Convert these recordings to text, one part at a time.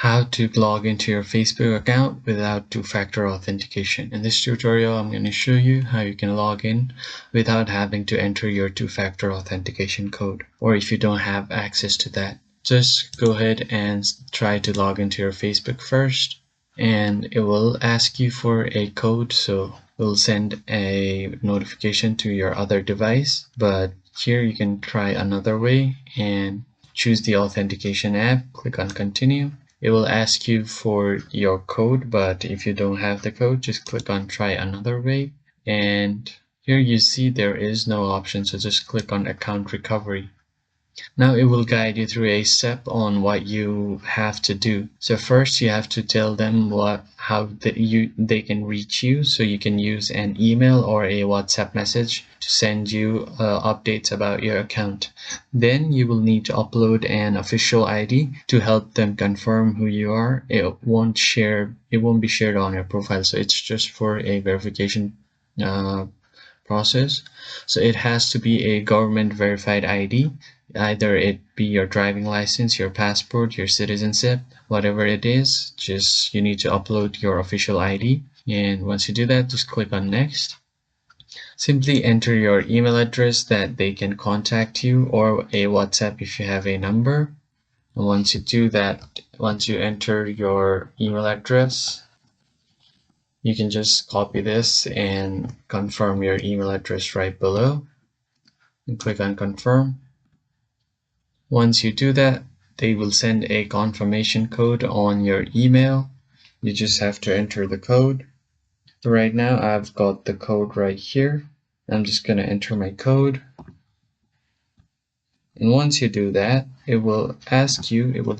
How to log into your Facebook account without two-factor authentication. In this tutorial, I'm going to show you how you can log in without having to enter your two-factor authentication code, or if you don't have access to that. Just go ahead and try to log into your Facebook first, and it will ask you for a code, so we'll send a notification to your other device. But here you can try another way and choose the authentication app, click on continue. It will ask you for your code, but if you don't have the code, just click on try another way. And here you see there is no option, so just click on account recovery. Now it will guide you through a step on what you have to do. So first you have to tell them how they can reach you. So you can use an email or a WhatsApp message to send you updates about your account. Then you will need to upload an official ID to help them confirm who you are. It won't be shared on your profile, so it's just for a verification process. So it has to be a government verified ID. Either it be your driving license, your passport, your citizenship, whatever it is, just you need to upload your official ID. And once you do that, just click on next. Simply enter your email address that they can contact you, or a WhatsApp if you have a number. And once you do that, once you enter your email address, you can just copy this and confirm your email address right below and click on confirm. Once you do that, they will send a confirmation code on your email. You just have to enter the code. So right now I've got the code right here. I'm just going to enter my code. And once you do that, it will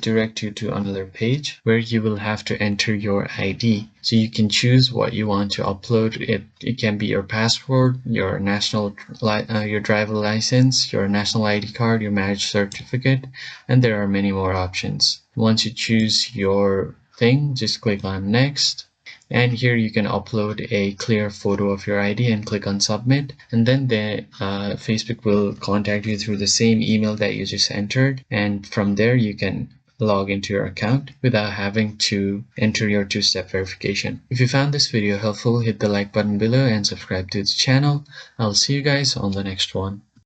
direct you to another page where you will have to enter your ID. So you can choose what you want to upload. It can be your passport, your your driver license, your national ID card, your marriage certificate, and there are many more options. Once you choose your thing, just click on next. And here you can upload a clear photo of your ID and click on submit, and then Facebook will contact you through the same email that you just entered, and from there you can log into your account without having to enter your two-step verification. If you found this video helpful, hit the like button below and subscribe to the channel. I'll see you guys on the next one.